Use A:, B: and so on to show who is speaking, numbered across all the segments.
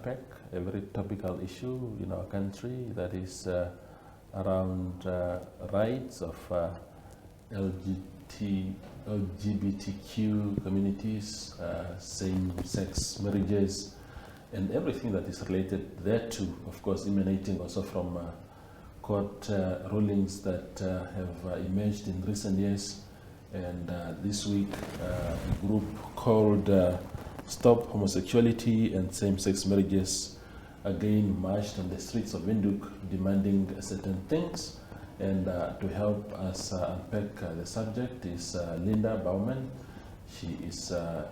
A: unpack a very topical issue in our country, that is around rights of LGBTQ communities, same-sex marriages, and everything that is related thereto, of course, emanating also from court rulings that have emerged in recent years. And this week, a group called Stop Homosexuality and Same-Sex Marriages again marched on the streets of Windhoek demanding certain things. And to help us unpack the subject is Linda Baumann. She is a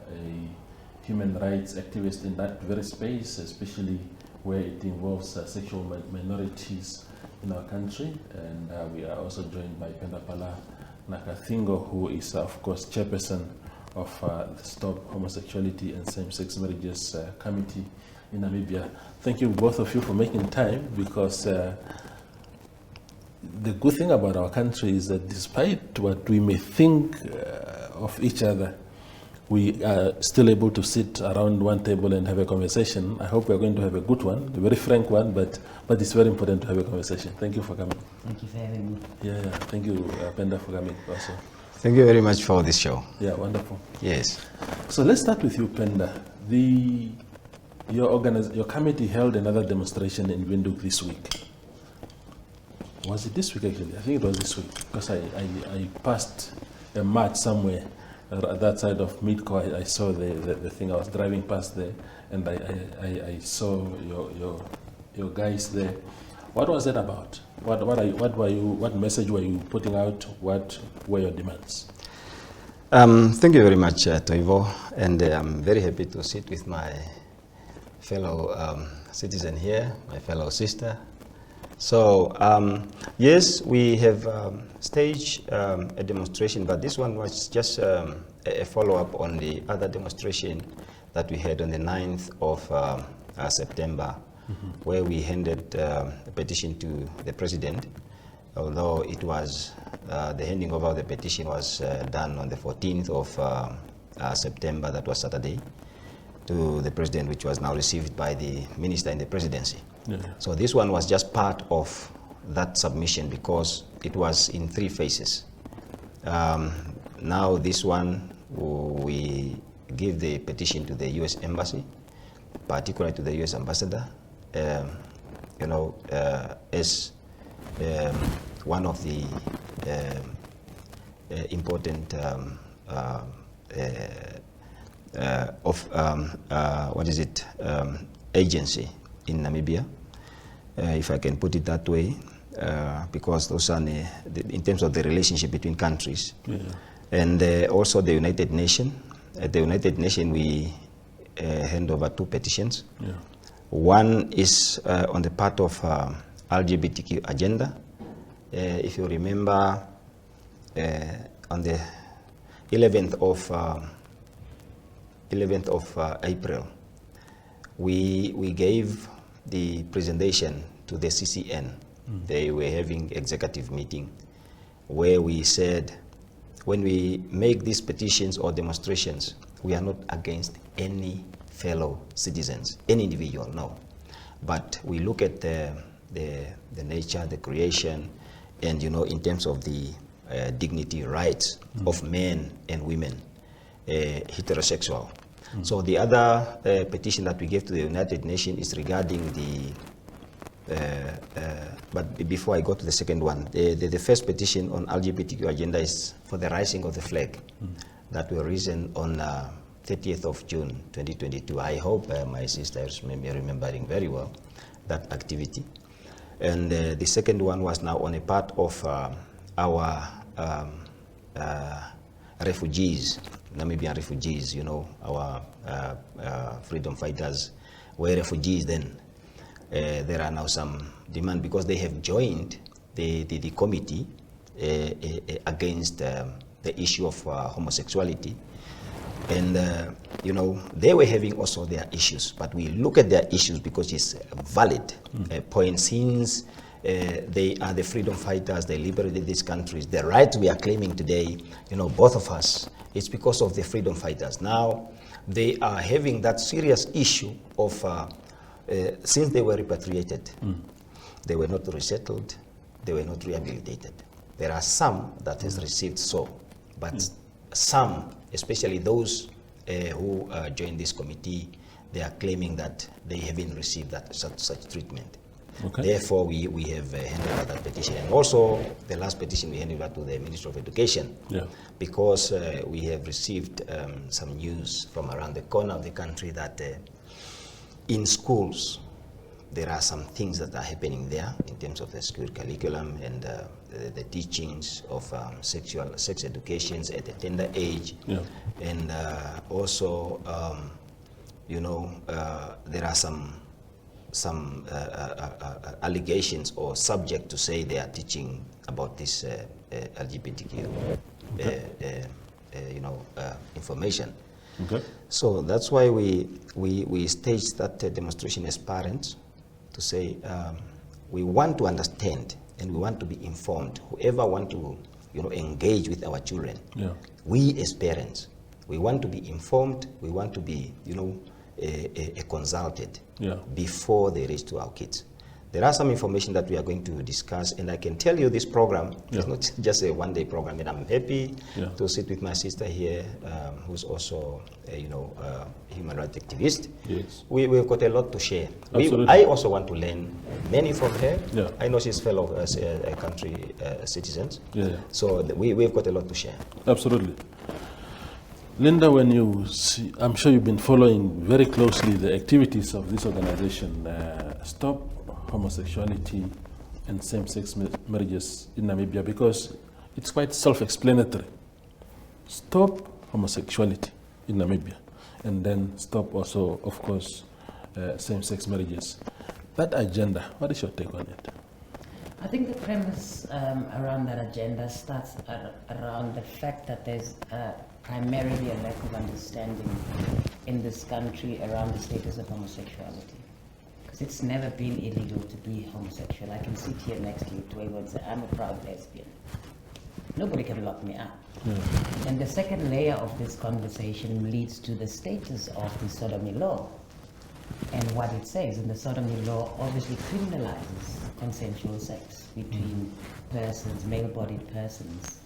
A: human rights activist in that very space, especially where it involves sexual minorities in our country. And we are also joined by Pendapala Nakathingo, who is, of course, chairperson of the Stop Homosexuality and Same-Sex Marriages Committee in Namibia. Thank you, both of you, for making time, because the good thing about our country is that despite what we may think of each other, we are still able to sit around one table and have a conversation. I hope we're going to have a good one, a very frank one, but it's very important to have a conversation. Thank you for coming.
B: Thank you for having me.
A: Yeah. Thank you, Penda, for coming also.
C: Thank you very much for this show.
A: Yeah, wonderful.
C: Yes.
A: So let's start with you, Penda. Your committee held another demonstration in Windhoek this week. Was it this week, actually? I think it was this week, because I passed a march somewhere at that side of Midco. I saw the thing. I was driving past there, and I saw your guys there. What was that about? What message were you putting out? What were your demands?
C: Thank you very much, Toivo, and I'm very happy to sit with my fellow citizen here, my fellow sister. So, yes, we have staged a demonstration, but this one was just a follow-up on the other demonstration that we had on the 9th of September, where we handed a petition to the president, although it was, the handing over of the petition was done on the 14th of September, that was Saturday, to the president, which was now received by the minister in the presidency. Yeah. So this one was just part of that submission because it was in 3 phases. Now this one, we give the petition to the U.S. Embassy, particularly to the U.S. Ambassador, as one of the important agency in Namibia, if I can put it that way, because those are in terms of the relationship between countries. Yeah. And also the United Nations. At the United Nations, we hand over 2 petitions. Yeah. One is on the part of LGBTQ agenda. If you remember, on the 11th of April, we gave the presentation to the CCN. They were having executive meeting where we said, when we make these petitions or demonstrations, we are not against any fellow citizens, any individual, no. But we look at the nature, the creation, and in terms of the dignity, rights of men and women, heterosexual. So the other petition that we gave to the United Nations is regarding but before I go to the second one, the first petition on LGBTQ agenda is for the rising of the flag that were risen on 30th of June 2022. I hope my sisters may be remembering very well that activity. And the second one was now on a part of our refugees, Namibian refugees, our freedom fighters were refugees then. There are now some demand because they have joined the committee against the issue of homosexuality. And, they were having also their issues, but we look at their issues because it's a valid point since they are the freedom fighters, they liberated these countries. The rights we are claiming today, both of us, it's because of the freedom fighters. Now, they are having that serious issue of since they were repatriated, they were not resettled, they were not rehabilitated. There are some that has received so, but some, especially those who joined this committee, they are claiming that they haven't received that such treatment.
A: Okay.
C: Therefore, we have handed over that petition. And also, the last petition we handed over to the Ministry of Education, because we have received some news from around the corner of the country that in schools, there are some things that are happening there in terms of the school curriculum and the teachings of sex educations at a tender age. And also, there are some allegations or subject to say they are teaching about this LGBTQ information.
A: Okay.
C: So that's why we staged that demonstration as parents to say we want to understand and we want to be informed. Whoever want to engage with our children, we as parents, we want to be informed, we want to be consulted before they reach to our kids. There are some information that we are going to discuss, and I can tell you this program is not just a one-day program, and I'm happy to sit with my sister here, who's also a human rights activist.
A: Yes.
C: We've got a lot to share. I also want to learn many from her. I know she's fellow country citizens, so we've got a lot to share.
A: Absolutely. Linda, when you see, I'm sure you've been following very closely the activities of this organization, Stop Homosexuality and Same-Sex Marriages in Namibia, because it's quite self-explanatory. Stop homosexuality in Namibia, and then stop also, of course, same-sex marriages. That agenda, what is your take on it?
B: I think the premise around that agenda starts around the fact that there's primarily a lack of understanding in this country around the status of homosexuality. Because it's never been illegal to be homosexual. I can sit here next to you, Twego, and say, I'm a proud lesbian. Nobody can lock me up. And the second layer of this conversation leads to the status of the sodomy law. And what it says, and the sodomy law obviously criminalizes consensual sex between persons, male-bodied persons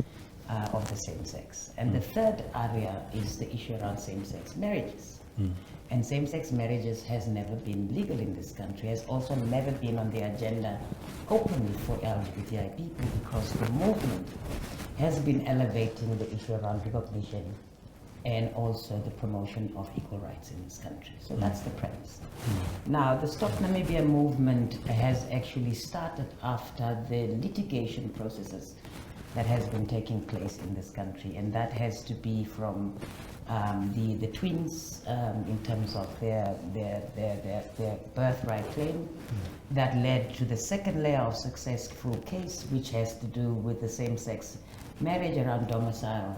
B: of the same sex. And the third area is the issue around same-sex marriages. And same-sex marriages has never been legal in this country, has also never been on the agenda openly for LGBTI people, because the movement has been elevating the issue around recognition and also the promotion of equal rights in this country. So that's the premise. Now, the Stop Namibia movement has actually started after the litigation processes that has been taking place in this country, and that has to be from the twins in terms of their birthright claim. That led to the second layer of successful case, which has to do with the same-sex marriage around domicile.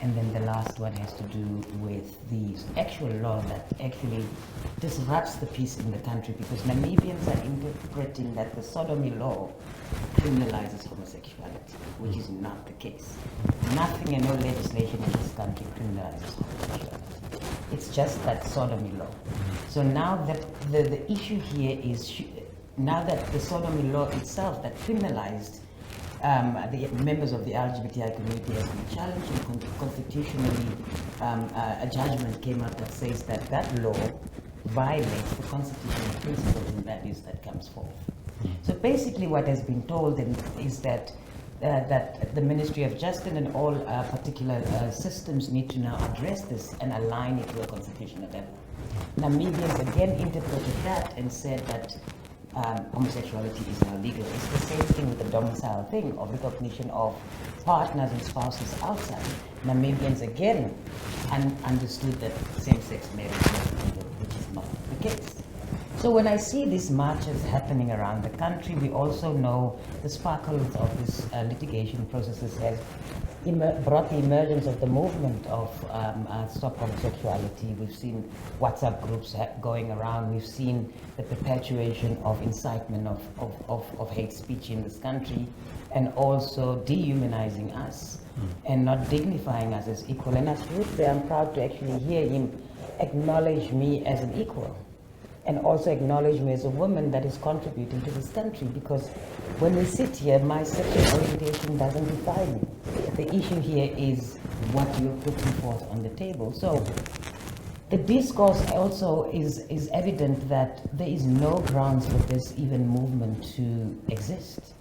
B: And then the last one has to do with the actual law that actually disrupts the peace in the country, because Namibians are interpreting that the sodomy law criminalizes homosexuality, which is not the case. Nothing and no legislation in this country criminalizes homosexuality. It's just that sodomy law. So now that the issue here is, now that the sodomy law itself that criminalized the members of the LGBTI community has been challenged, and constitutionally a judgment came out that says that that law violates the constitutional principles and values that comes forth. So basically what has been told is that that the Ministry of Justice and all particular systems need to now address this and align it to a constitutional level. Namibians again interpreted that and said that homosexuality is now legal. It's the same thing with the domicile thing of recognition of partners and spouses outside. Namibians again understood that same-sex marriage is legal, which is not the case. So when I see these marches happening around the country, we also know the sparkles of this litigation processes has brought the emergence of the movement of Stop Homosexuality. We've seen WhatsApp groups going around. We've seen the perpetuation of incitement of hate speech in this country, and also dehumanizing us and not dignifying us as equal. And as Ruth, I'm proud to actually hear him acknowledge me as an equal. and also acknowledge me as a woman that is contributing to this country. Because when we sit here, my sexual orientation doesn't define me. The issue here is what you're putting forth on the table. So the discourse also is evident that there is no grounds for this even movement to exist,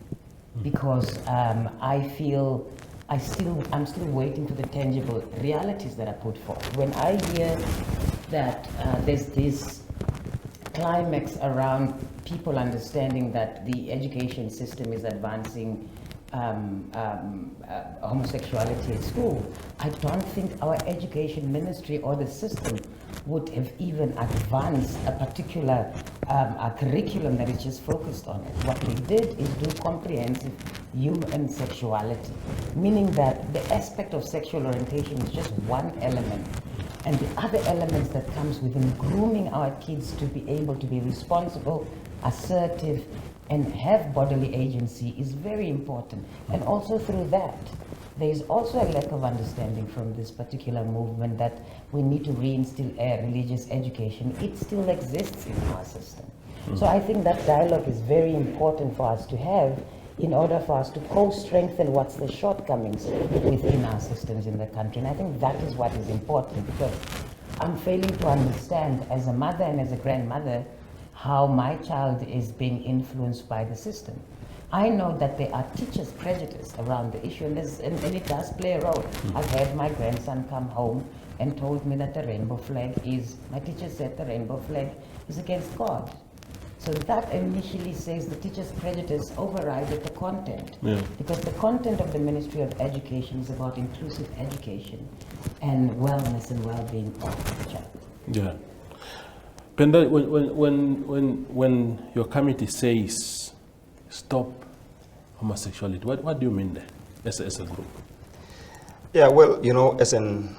B: because I feel I'm still waiting for the tangible realities that are put forth. When I hear that there's this climax around people understanding that the education system is advancing homosexuality at school, I don't think our education ministry or the system would have even advanced a particular curriculum that is just focused on it. What we did is do comprehensive human sexuality, meaning that the aspect of sexual orientation is just one element. And the other elements that comes within grooming our kids to be able to be responsible, assertive, and have bodily agency is very important. And also through that, there is also a lack of understanding from this particular movement that we need to reinstill a religious education. It still exists in our system. So I think that dialogue is very important for us to have in order for us to co-strengthen what's the shortcomings within our systems in the country. And I think that is what is important, because I'm failing to understand as a mother and as a grandmother how my child is being influenced by the system. I know that there are teachers' prejudice around the issue, and it does play a role. I've had my grandson come home and told me that the rainbow flag is, my teacher said the rainbow flag is against God. So that initially says the teacher's prejudice overrided the content.
A: Yeah.
B: Because the content of the Ministry of Education is about inclusive education and wellness and well-being of the child.
A: Yeah. Penda, when your committee says stop homosexuality, what do you mean there as a group?
C: Yeah, well, as an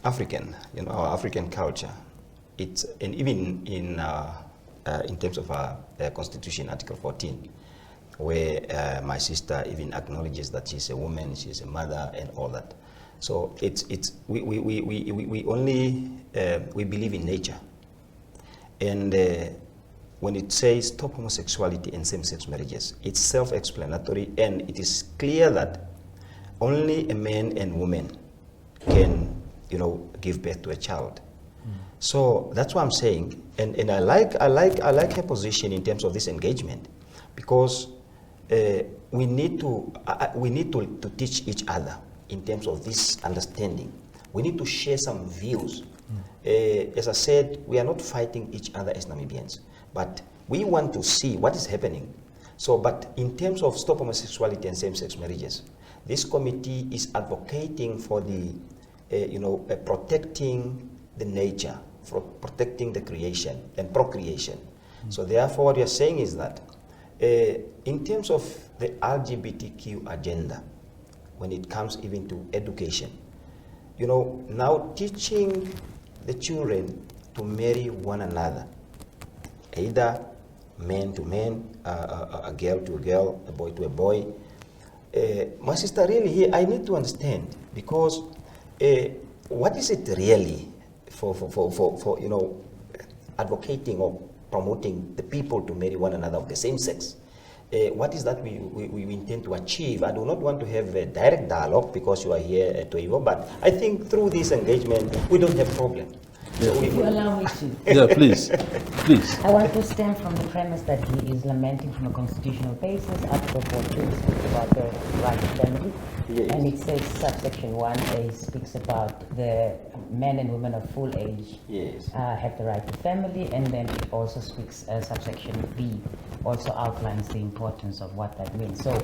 C: African, our African culture, it's, and even in terms of our Constitution, Article 14, where my sister even acknowledges that she's a woman, she's a mother, and all that. So we only believe in nature, and when it says stop homosexuality and same-sex marriages, it's self-explanatory, and it is clear that only a man and woman can, give birth to a child. So that's what I'm saying, and I like her position in terms of this engagement, because we need to teach each other in terms of this understanding. We need to share some views. As I said, we are not fighting each other as Namibians, but we want to see what is happening. So, but in terms of stop homosexuality and same-sex marriages, this committee is advocating for the, protecting the nature, for protecting the creation and procreation. So therefore what we are saying is that in terms of the LGBTQ agenda, when it comes even to education, now teaching the children to marry one another, either man to man, a girl to a girl, a boy to a boy. My sister, really here, I need to understand, because what is it really for advocating or promoting the people to marry one another of the same sex? What is that we intend to achieve? I do not want to have a direct dialogue because you are here at Toivo, but I think through this engagement we don't have problem.
A: Yeah.
B: If you allow me to.
A: Yeah, please.
B: I want to stem from the premise that he is lamenting from a constitutional basis. Article 14 speaks about the right to family,
C: yes.
B: And it says subsection 1A speaks about the men and women of full age
C: yes.
B: Have the right to family, and then it also speaks, subsection B also outlines the importance of what that means. So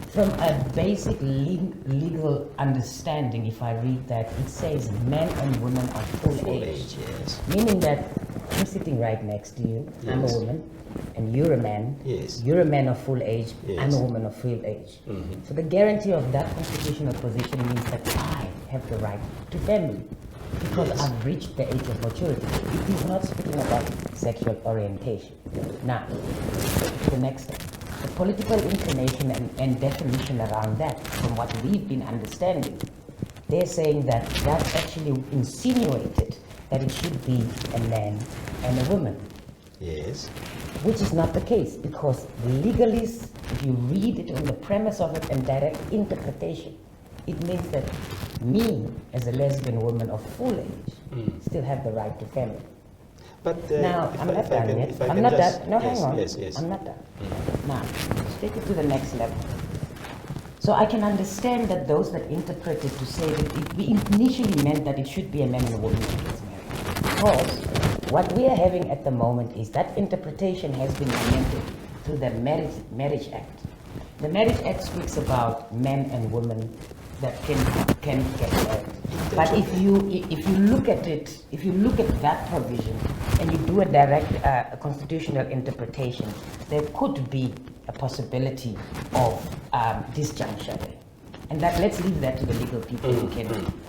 B: from a basic legal understanding, if I read that, it says men and women of full age.
C: Yes.
B: Meaning that I'm sitting right next to you, yes. I'm a woman, and you're a man.
C: Yes.
B: You're a man of full age,
C: yes.
B: I'm a woman of full age. Mm-hmm. So the guarantee of that constitutional position means that I have the right to family, because yes. I've reached the age of maturity. It is not speaking about sexual orientation. Now, to the next step. The political inclination and definition around that, from what we've been understanding, they're saying that that's actually insinuated that it should be a man and a woman.
C: Yes.
B: Which is not the case, because legalist, if you read it on the premise of it and direct interpretation, it means that me, as a lesbian woman of full age, still have the right to family.
C: But
B: Now, I'm not done yet. I'm not done. No, hang on.
C: Yes.
B: I'm not done. Now, let's take it to the next level. So I can understand that those that interpret it to say that we initially meant that it should be a man and a woman who gets married. Because what we are having at the moment is that interpretation has been amended through the Marriage Act. The Marriage Act speaks about men and women that can get married. But if you look at it, if you look at that provision and you do a direct constitutional interpretation, there could be a possibility of disjuncture. And that, let's leave that to the legal people who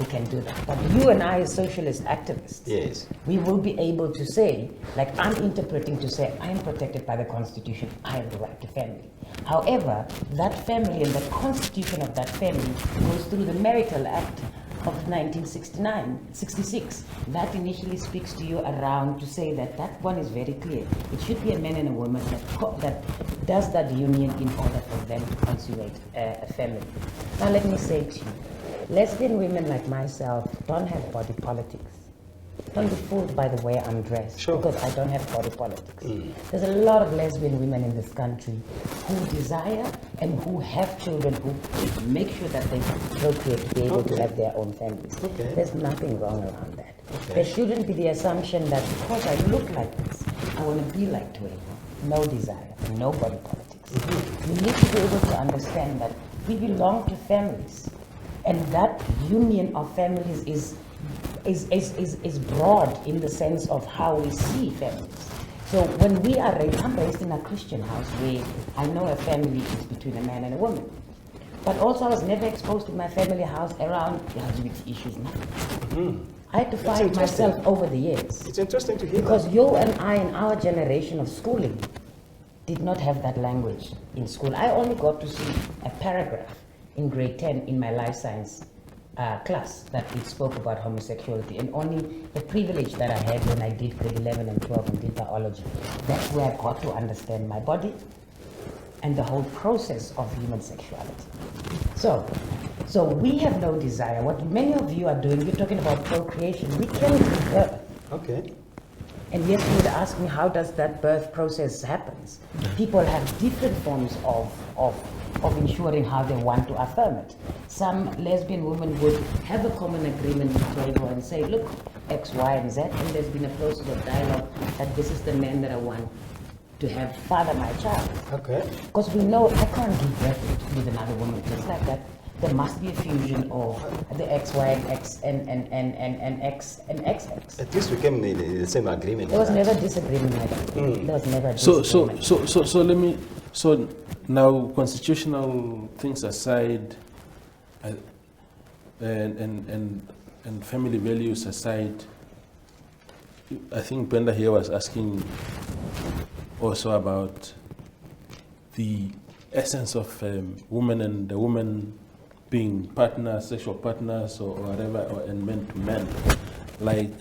B: can do that. But you and I, as socialist activists,
C: yes,
B: we will be able to say, like I'm interpreting to say, I am protected by the Constitution, I have the right to family. However, that family and the constitution of that family goes through the Marital Act of 1966. That initially speaks to you around to say that that one is very clear. It should be a man and a woman that does that union in order for them to consummate a family. Now let me say to you, lesbian women like myself don't have body politics. Don't be fooled by the way I'm dressed, because I don't have body politics. There's a lot of lesbian women in this country who desire and who have children who make sure that they procreate to be able to have their own families. There's nothing wrong around that. There shouldn't be the assumption that because I look like this, I want to be like Twain. No desire, no body politics. You need to be able to understand that we belong to families, and that union of families is broad in the sense of how we see families. So when we are raised, I'm raised in a Christian house where I know a family is between a man and a woman. But also I was never exposed in my family house around LGBT issues, nothing. I had to find myself over the years.
C: It's interesting to hear
B: because
C: that.
B: you and I in our generation of schooling did not have that language in school. I only got to see a paragraph in grade 10 in my life science class that it spoke about homosexuality, and only the privilege that I had when I did grade 11 and 12 and did biology. That's where I got to understand my body and the whole process of human sexuality. So we have no desire. What many of you are doing, you're talking about procreation. We can give birth.
C: Okay.
B: And yes, you would ask me, how does that birth process happens? People have different forms of ensuring how they want to affirm it. Some lesbian women would have a common agreement with Playboy and say, look, X, Y, and Z, and there's been a process of dialogue that this is the man that I want to have father my child.
C: Okay.
B: Because we know I can't give birth with another woman just like that. There must be a fusion of the X, Y, and X, and X, and XX.
C: At least we came in the same agreement.
B: There was never disagreement like that. There was never disagreement.
A: So now constitutional things aside, and family values aside, I think Brenda here was asking also about the essence of woman and the woman being partners, sexual partners, or whatever, and men to men. Like,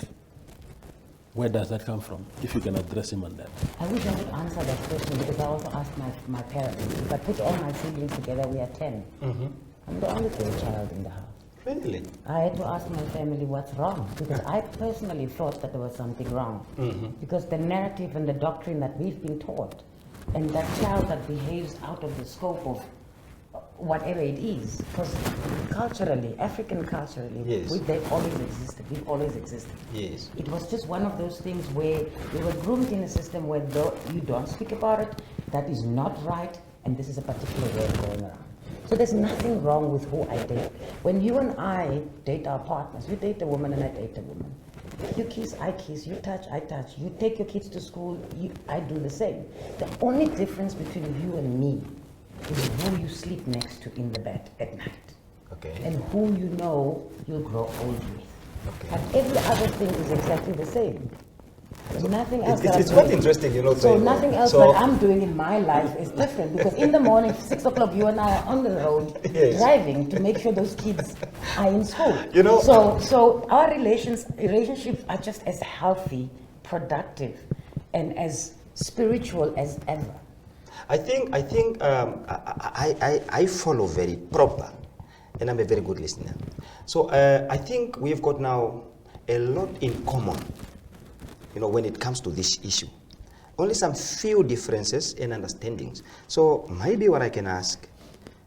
A: where does that come from? If you can address him on that.
B: I wish I could answer that question, because I also asked my parents. If I put all my siblings together, we are 10. I'm the only girl child in the house.
C: Really?
B: I had to ask my family what's wrong, because I personally thought that there was something wrong. Because the narrative and the doctrine that we've been taught, and that child that behaves out of the scope of whatever it is, because culturally, African culturally,
C: yes,
B: they've always existed. We've always existed.
C: Yes.
B: It was just one of those things where we were groomed in a system where you don't speak about it, that is not right, and this is a particular way of going around. So there's nothing wrong with who I date. When you and I date our partners, you date a woman and I date a woman. You kiss, I kiss, you touch, I touch. You take your kids to school, I do the same. The only difference between you and me is who you sleep next to in the bed at night.
C: Okay.
B: And who you know you'll grow old with.
C: Okay.
B: But every other thing is exactly the same. There's nothing else.
C: It's quite interesting, you know.
B: So nothing else that I'm doing in my life is different, because in the morning, 6 o'clock, you and I are on the road driving to make sure those kids are in school.
C: You know.
B: So our relationships are just as healthy, productive, and as spiritual as ever.
C: I think I follow very proper, and I'm a very good listener. So I think we've got now a lot in common, when it comes to this issue. Only some few differences and understandings. So maybe what I can ask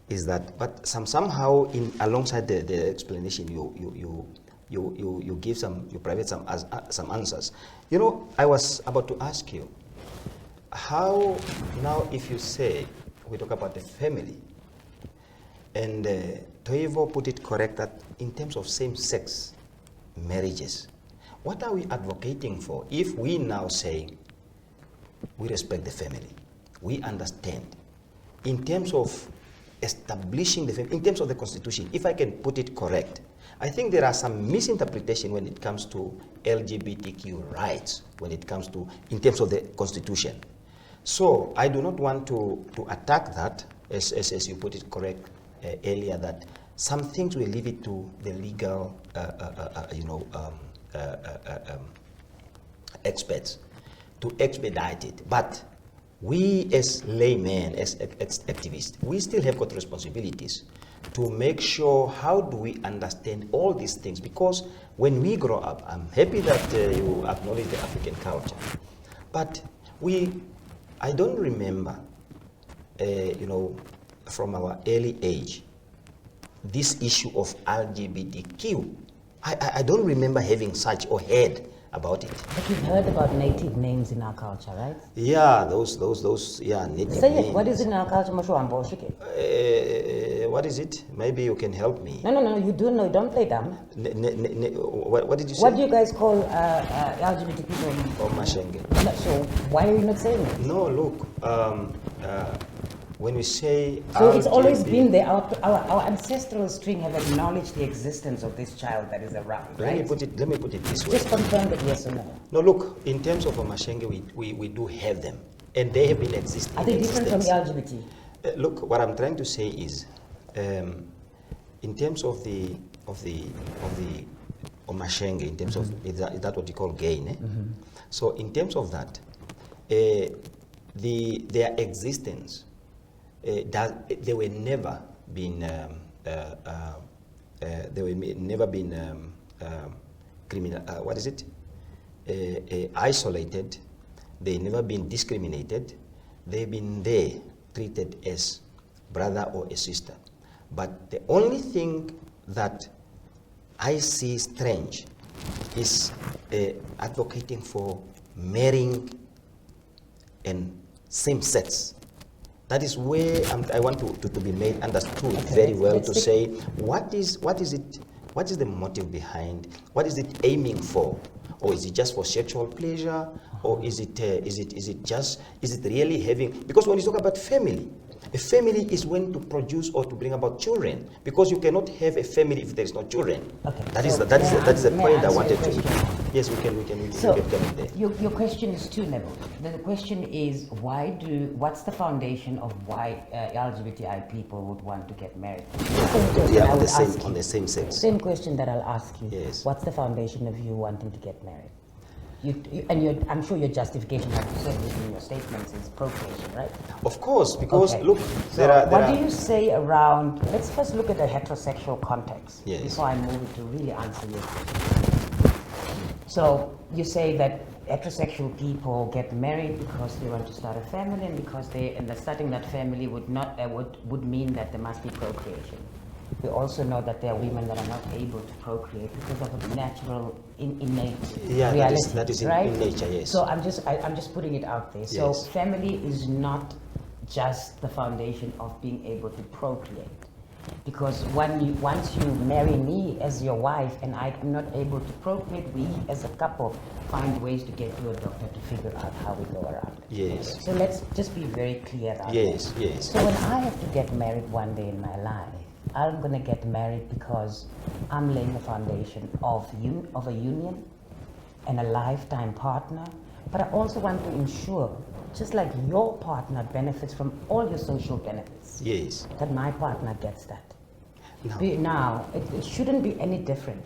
C: is that, but somehow alongside the explanation, you give you private some answers. I was about to ask you, how now if you say, we talk about the family, and Toivo put it correct that in terms of same-sex marriages, what are we advocating for if we now say we respect the family, we understand, in terms of establishing the family, in terms of the constitution, if I can put it correct, I think there are some misinterpretation when it comes to LGBTQ rights, when it comes to, in terms of the constitution. So I do not want to attack that, as you put it correct earlier, that some things we leave it to the legal, experts to expedite it. But we as laymen, as activists, we still have got responsibilities to make sure how do we understand all these things, because when we grow up, I'm happy that you acknowledge the African culture, but I don't remember, from our early age, this issue of LGBTQ. I don't remember having such or heard about it.
B: But you've heard about native names in our culture, right?
C: Yeah, those native
B: Say
C: names.
B: it. What is it in our culture?
C: What is it? Maybe you can help me.
B: No, you do know. Don't play dumb.
C: What did you say?
B: What do you guys call LGBT people?
C: Oh, Mashenge.
B: So why are you not saying it?
C: No, look. When we say
B: so it's always been there. Our ancestral string have acknowledged the existence of this child that is around, right?
C: Let me put it this way.
B: Just confirm that yes or no.
C: No, look, in terms of Mashenge, we do have them, and they have been existing.
B: Are they different from the LGBT?
C: Look, what I'm trying to say is, in terms of the Mashenge, in terms of is that what you call gay? So in terms of that, their existence. They were never been criminal. What is it? Isolated. They've never been discriminated. They've been there, treated as brother or a sister. But the only thing that I see strange is advocating for marrying and same sex. That is where I want to be made understood very well, to say what is the motive behind, what is it aiming for, or is it just for sexual pleasure, or is it really having, because when you talk about family, a family is when to produce or to bring about children, because you cannot have a family if there is no children.
B: Okay.
C: That is the point I wanted to. Yes, we can get them there.
B: Your question is two levels. The question is what's the foundation of why LGBTI people would want to get married?
C: Yeah, on the same sex.
B: Same question that I'll ask you.
C: Yes.
B: What's the foundation of you wanting to get married? I'm sure your justification, like you said within your statements, is procreation, right?
C: Of course, because
B: okay.
C: Look,
B: so what do you say around? Let's first look at the heterosexual context before I move to really answer your question. So you say that heterosexual people get married because they want to start a family, and because starting that family would mean that there must be procreation. We also know that there are women that are not able to procreate because of a natural innate reality,
C: that is
B: right?
C: in nature, yes.
B: So I'm just putting it out there. So family is not just the foundation of being able to procreate, because once you marry me as your wife and I am not able to procreate, we as a couple find ways to get to a doctor to figure out how we go around it.
C: Yes.
B: So let's just be very clear about
C: yes,
B: that.
C: Yes.
B: So when I have to get married one day in my life, I'm going to get married because I'm laying the foundation of a union and a lifetime partner, but I also want to ensure, just like your partner benefits from all your social benefits,
C: yes,
B: that my partner gets that.
C: No.
B: Now, it shouldn't be any different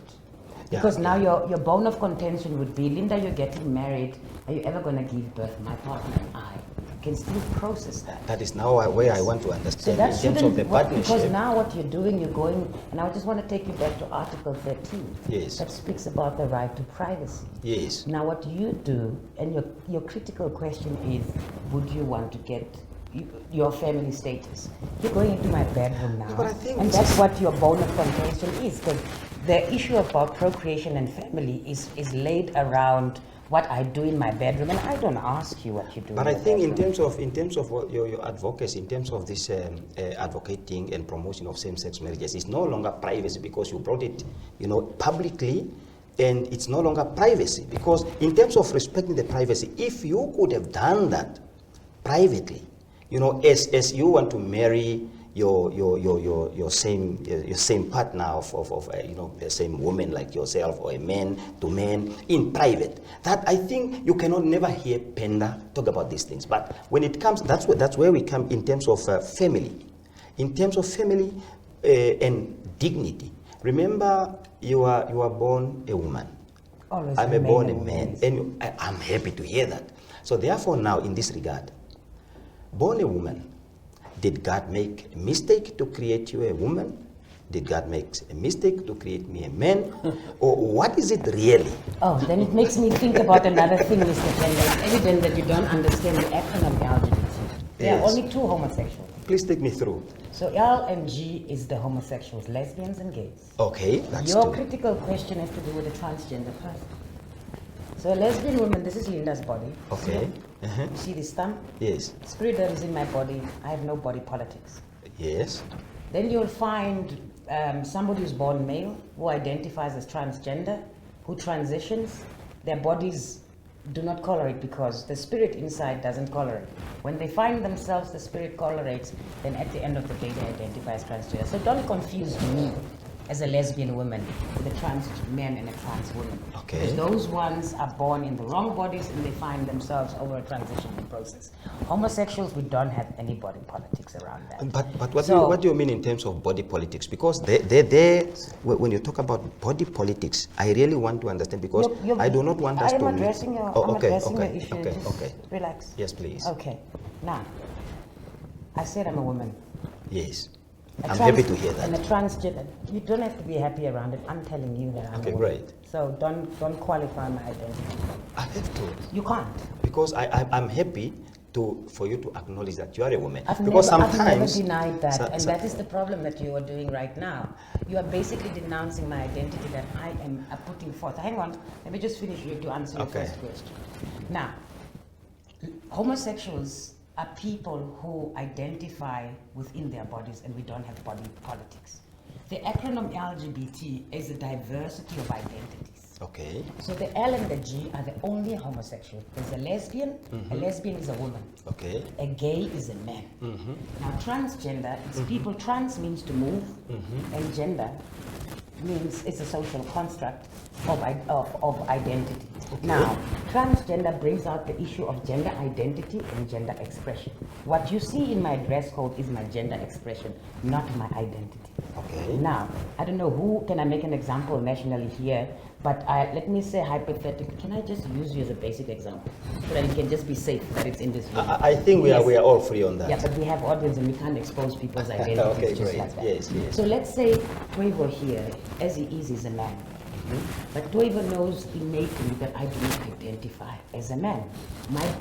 B: Because
C: okay.
B: now your bone of contention would be, Linda, you're getting married. Are you ever going to give birth? My partner and I can still process that.
C: That is now where I want to
B: So
C: understand
B: that
C: in terms of
B: shouldn't,
C: the
B: because
C: partnership.
B: now what you're doing, you're going, and I just want to take you back to Article 13.
C: Yes.
B: That speaks about the right to privacy.
C: Yes.
B: Now what you do, and your critical question is, would you want to get your family status? You're going into my bedroom now,
C: But I think
B: and
C: this
B: that's
C: is-
B: what your bone of contention is, because the issue about procreation and family is laid around what I do in my bedroom, and I don't ask you what you do.
C: But
B: in
C: I
B: your
C: think
B: bedroom.
C: in terms of what your advocacy, in terms of this advocating and promotion of same-sex marriages, it's no longer privacy because you brought it, publicly, and it's no longer privacy because in terms of respecting the privacy, if you could have done that privately, as you want to marry your same partner of the same woman like yourself or a man to man in private. That I think you cannot never hear Penda talk about these things. But when it comes, that's where we come in terms of family, and dignity. Remember, you are born a woman.
B: Always
C: I'm
B: remain
C: born a
B: woman,
C: man,
B: yes.
C: and I'm happy to hear that. So therefore, now in this regard, born a woman. Did God make a mistake to create you a woman? Did God make a mistake to create me a man? Or what is it really?
B: Oh, then it makes me think about another thing, Mr. Penda. It's evident that you don't understand the acronym LGBT. There are
C: Yes.
B: only two homosexuals.
C: Please take me through.
B: So L and G is the homosexuals, lesbians and gays.
C: Okay, that's
B: Your
C: two.
B: critical question has to do with a transgender person. So a lesbian woman, this is Linda's body.
C: Okay. Uh-huh.
B: See this thumb?
C: Yes.
B: Spirit that is in my body, I have no body politics.
C: Yes.
B: Then you'll find somebody who's born male, who identifies as transgender, who transitions. Their bodies do not color it because the spirit inside doesn't color it. When they find themselves, the spirit colorates, then at the end of the day, they identify as transgender. So don't confuse me as a lesbian woman with a trans man and a trans woman.
C: Okay.
B: Because those ones are born in the wrong bodies and they find themselves over a transitioning process. Homosexuals, we don't have any body politics around that.
C: But what,
B: So-
C: what do you mean in terms of body politics? Because when you talk about body politics, I really want to understand because
B: You're-
C: I do not want us
B: I am
C: to...
B: addressing your,
C: Oh,
B: I'm
C: okay,
B: addressing
C: okay,
B: your issue.
C: okay,
B: Just
C: okay.
B: relax.
C: Yes, please.
B: Okay. Now, I said I'm a woman.
C: Yes.
B: A
C: I'm
B: trans-
C: happy to hear
B: And a
C: that.
B: transgender, you don't have to be happy around it. I'm telling you that I'm
C: Okay,
B: a woman.
C: great.
B: So don't qualify my identity.
C: I have to.
B: You can't.
C: Because I'm happy for you to acknowledge that you are a woman.
B: I've
C: Because
B: never
C: sometimes...
B: denied that,
C: so-
B: and
C: so-
B: that is the problem that you are doing right now. You are basically denouncing my identity that I am putting forth. Hang on, let me just finish to answer your
C: Okay.
B: first question. Now, homosexuals are people who identify within their bodies, and we don't have body politics. The acronym LGBT is a diversity of identities.
C: Okay.
B: So the L and the G are the only homosexual. There's a lesbian. A lesbian is a woman.
C: Okay.
B: A gay is a man. Now transgender is people, trans means to move, and gender means it's a social construct of identity. Now, transgender brings out the issue of gender identity and gender expression. What you see in my dress code is my gender expression, not my identity.
C: Okay.
B: Now, I don't know who, can I make an example nationally here, but let me say hypothetically, can I just use you as a basic example? So that it can just be safe that it's in this room.
C: I think we
B: Yes.
C: are all free on that.
B: Yeah, but we have audience and we can't expose people's identities
C: Okay,
B: just
C: great.
B: like that.
C: Yes, yes.
B: So let's say Toivo here, as he is a man. But Toivo knows innately that I do not identify as a man.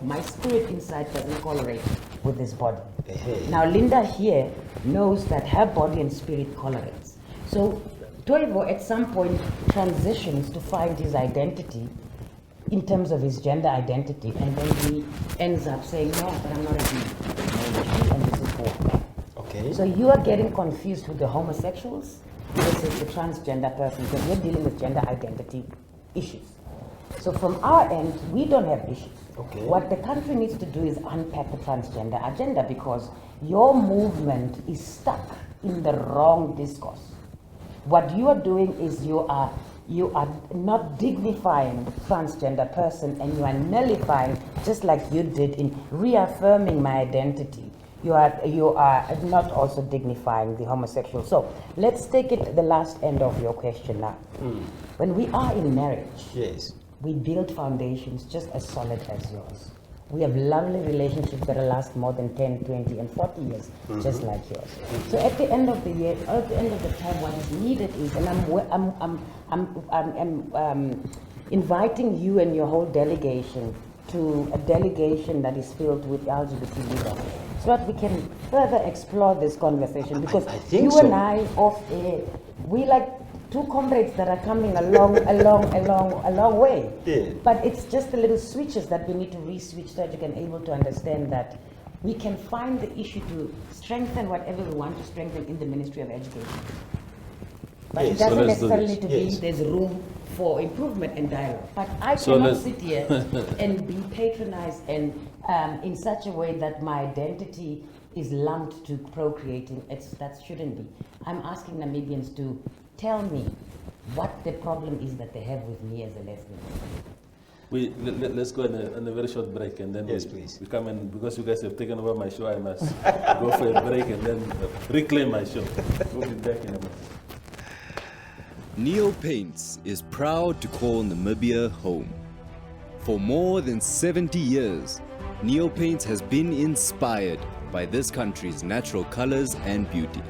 B: My spirit inside doesn't correlate with this body.
C: Hey.
B: Now Linda here knows that her body and spirit correlates. So Toivo at some point transitions to find his identity in terms of his gender identity, and then he ends up saying, no, but I'm not a he, and this is for a man.
C: Okay.
B: So you are getting confused with the homosexuals versus the transgender person, because you're dealing with gender identity issues. So from our end, we don't have issues.
C: Okay.
B: What the country needs to do is unpack the transgender agenda, because your movement is stuck in the wrong discourse. What you are doing is you are not dignifying transgender person, and you are nullifying, just like you did in reaffirming my identity. you are not also dignifying the homosexual. So let's take it the last end of your question now. When we are in marriage,
C: Yes.
B: we build foundations just as solid as yours. We have lovely relationships that last more than 10, 20, and 40 years, just like yours. So at the end of the year, at the end of the time, what is needed is, and I'm inviting you and your whole delegation to a delegation that is filled with LGBT leaders, so that we can further explore this conversation. Because
C: I think
B: you
C: so.
B: and I, off air, we like two comrades that are coming a long way.
C: Yeah.
B: But it's just the little switches that we need to re-switch so that you can able to understand that we can find the issue to strengthen whatever we want to strengthen in the Ministry of Education. But
C: Yes.
B: it doesn't
A: So let's do
B: necessarily
A: this.
B: need to be,
C: Yes.
B: there's room for improvement and dialogue. But I
A: So
B: cannot
A: let's-
B: sit here and be patronized and in such a way that my identity is lumped to procreating. That shouldn't be. I'm asking Namibians to tell me what the problem is that they have with me as a lesbian.
A: Let's go on a very short break, and then
C: Yes, please.
A: we come and because you guys have taken over my show, I must go for a break and then reclaim my show. We'll be back in a minute.
D: Neo Paints is proud to call Namibia home. For more than 70 years, Neo Paints has been inspired by this country's natural colors and beauty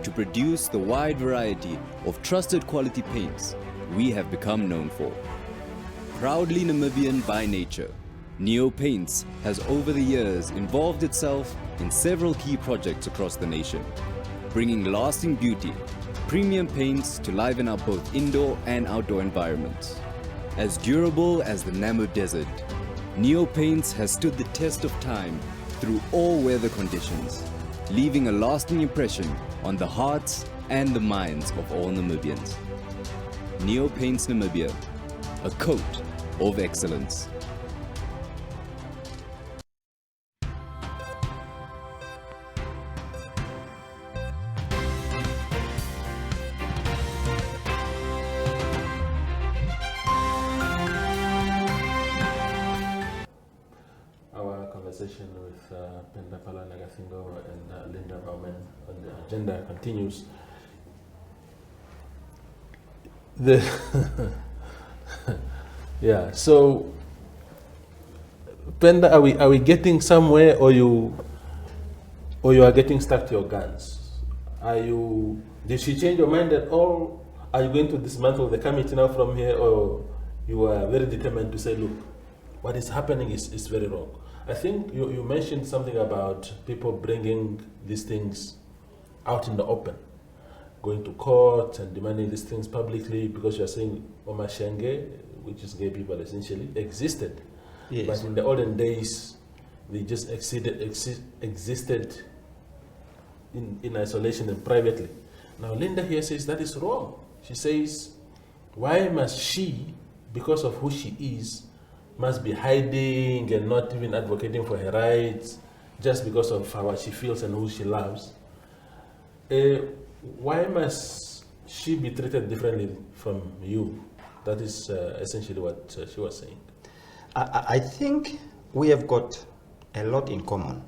D: to produce the wide variety of trusted quality paints we have become known for. Proudly Namibian by nature, Neo Paints has over the years involved itself in several key projects across the nation, bringing lasting beauty, premium paints to liven up both indoor and outdoor environments. As durable as the Namib Desert, Neo Paints has stood the test of time through all weather conditions, leaving a lasting impression on the hearts and the minds of all Namibians. Neo Paints Namibia, a coat of excellence.
A: Our conversation with Pendapala Nakathingo and Linda Baumann on the agenda continues. Yeah, so Penda, are we getting somewhere, or you are getting stuck to your guns? Did she change your mind at all? Are you going to dismantle the committee now from here, or you are very determined to say, look, what is happening is very wrong? I think you mentioned something about people bringing these things out in the open, going to court and demanding these things publicly, because you're saying Omashenge, which is gay people essentially, existed.
C: Yes.
A: But in the olden days, they just existed in isolation and privately. Now Linda here says that is wrong. She says, why must she, because of who she is, must be hiding and not even advocating for her rights just because of how she feels and who she loves? Why must she be treated differently from you? That is essentially what she was saying.
C: I think we have got a lot in common.